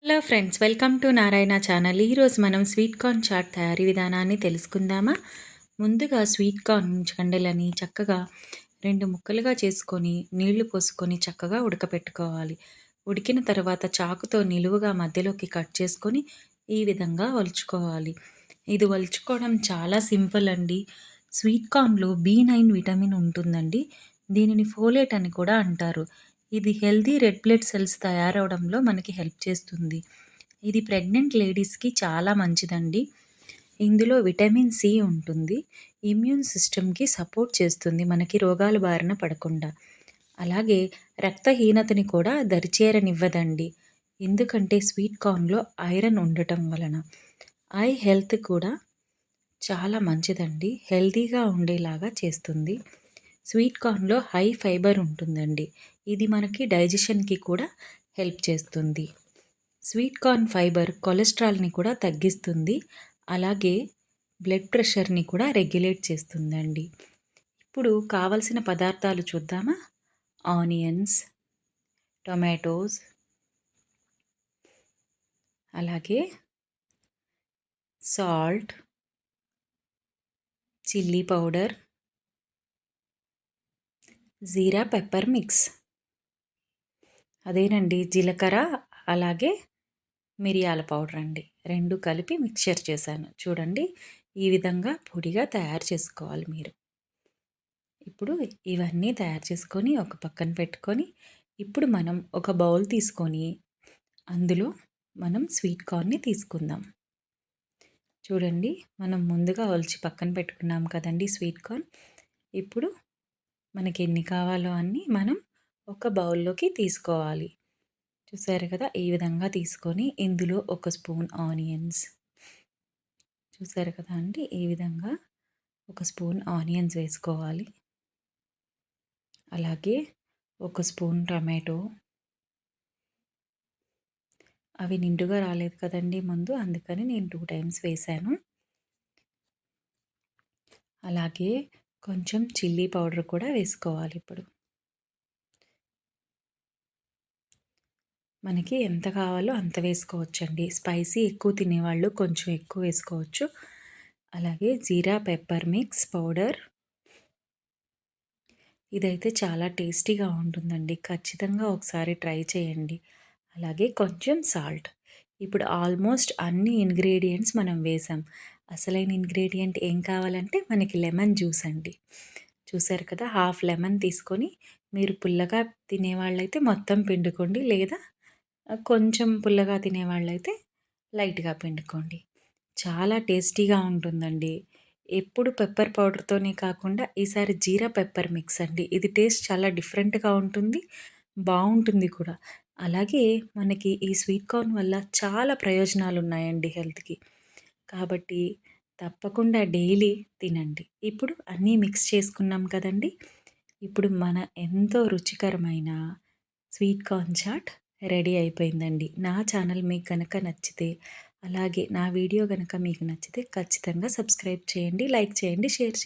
Hello friends, welcome to Narayana channel. ఈరోజు మనం sweet corn chat తయారీ విధానాన్ని తెలుసుకుందామా. ముందుగా స్వీట్ కార్న్ చండలని చక్కగా 2 ముక్కలుగా చేసుకొని నీళ్లు పోసుకొని చక్కగా ఉడకపెట్టుకోవాలి. ఉడికిన తర్వాత చాకుతో నిలువుగా మధ్యలోకి కట్ చేసుకొని ఈ విధంగా వలుచుకోవాలి. ఇది వలుచుకోవడం చాలా సింపుల్ అండి. స్వీట్ కార్న్లో B9 విటమిన్ ఉంటుందండి. దీనిని ఫోలేట్ అని కూడా అంటారు. ఇది హెల్తీ రెడ్ బ్లడ్ సెల్స్ తయారవడంలో మనకి హెల్ప్ చేస్తుంది. ఇది ప్రెగ్నెంట్ లేడీస్‌కి చాలా మంచిదండి. ఇందులో విటమిన్ సి ఉంటుంది. ఇమ్యూన్ సిస్టమ్‌కి సపోర్ట్ చేస్తుంది మనకి రోగాల బారిన పడకుండా. అలాగే రక్తహీనతని కూడా దరిచేరనివ్వదండి. ఎందుకంటే స్వీట్ కార్న్‌లో ఐరన్ ఉండటం వలన. ఐ హెల్త్ కూడా చాలా మంచిదండి. హెల్తీగా ఉండేలాగా చేస్తుంది. స్వీట్ కార్న్‌లో హై ఫైబర్ ఉంటుందండి. ఇది మనకి డైజెషన్‌కి కూడా హెల్ప్ చేస్తుంది. స్వీట్ కార్న్ ఫైబర్ కొలెస్ట్రాల్‌ని కూడా తగ్గిస్తుంది. అలాగే బ్లడ్ ప్రెషర్‌ని కూడా రెగ్యులేట్ చేస్తుందండి. ఇప్పుడు కావలసిన పదార్థాలు చూద్దామా. ఆనియన్స్, టొమాటోస్, అలాగే సాల్ట్, చిల్లీ పౌడర్, జీరా పెప్పర్ మిక్స్. అదేనండి, జీలకర్ర అలాగే మిరియాల పౌడర్ అండి. 2 కలిపి మిక్చర్ చేశాను. చూడండి, ఈ విధంగా పొడిగా తయారు చేసుకోవాలి మీరు. ఇప్పుడు ఇవన్నీ తయారు చేసుకొని ఒక పక్కన పెట్టుకొని, ఇప్పుడు మనం ఒక బౌల్ తీసుకొని అందులో మనం స్వీట్ కార్న్‌ని తీసుకుందాం. చూడండి, మనం ముందుగా ఒలిచి పక్కన పెట్టుకున్నాం కదండీ స్వీట్ కార్న్. ఇప్పుడు మనకి ఎన్ని కావాలో అన్నీ మనం ఒక బౌల్‌లోకి తీసుకోవాలి. చూసారు కదా, ఈ విధంగా తీసుకొని ఇందులో ఒక స్పూన్ ఆనియన్స్, చూసారు కదా అండి, ఈ విధంగా ఒక స్పూన్ ఆనియన్స్ వేసుకోవాలి. అలాగే ఒక స్పూన్ టమాటో. అవి నిండుగా రాలేదు కదండీ ముందు, అందుకని నేను 2 టైమ్స్ వేశాను. అలాగే కొంచెం చిల్లీ పౌడర్ కూడా వేసుకోవాలి. ఇప్పుడు మనకి ఎంత కావాలో అంత వేసుకోవచ్చండి. స్పైసీ ఎక్కువ తినేవాళ్ళు కొంచెం ఎక్కువ వేసుకోవచ్చు. అలాగే జీరా పెప్పర్ మిక్స్ పౌడర్. ఇదైతే చాలా టేస్టీగా ఉంటుందండి. ఖచ్చితంగా ఒకసారి ట్రై చేయండి. అలాగే కొంచెం సాల్ట్. ఇప్పుడు ఆల్మోస్ట్ అన్ని ఇంగ్రీడియంట్స్ మనం వేసాం. అసలైన ఇంగ్రీడియంట్ ఏం కావాలంటే మనకి లెమన్ జ్యూస్ అండి. చూసారు కదా, హాఫ్ లెమన్ తీసుకొని మీరు పుల్లగా తినేవాళ్ళైతే మొత్తం పిండుకోండి, లేదా కొంచెం పుల్లగా తినేవాళ్ళైతే లైట్‌గా పిండుకోండి. చాలా టేస్టీగా ఉంటుందండి. ఎప్పుడు పెప్పర్ పౌడర్‌తోనే కాకుండా ఈసారి జీరా పెప్పర్ మిక్స్ అండి. ఇది టేస్ట్ చాలా డిఫరెంట్‌గా ఉంటుంది. బావుంటుంది కూడా. అలాగే మనకి ఈ స్వీట్ కార్న్ వల్ల చాలా ప్రయోజనాలున్నాయండి హెల్త్‌కి. కాబట్టి తప్పకుండా డైలీ తినండి. ఇప్పుడు అన్నీ మిక్స్ చేసుకున్నాం కదండీ! ఇప్పుడు మన ఎంతో రుచికరమైన స్వీట్ కార్న్ చాట్ రెడీ అయిపోయిందండి. నా ఛానల్ మీకు గనక నచ్చితే, అలాగే నా వీడియో గనక మీకు నచ్చితే ఖచ్చితంగా సబ్స్క్రైబ్ చేయండి, లైక్ చేయండి, షేర్ చేయండి.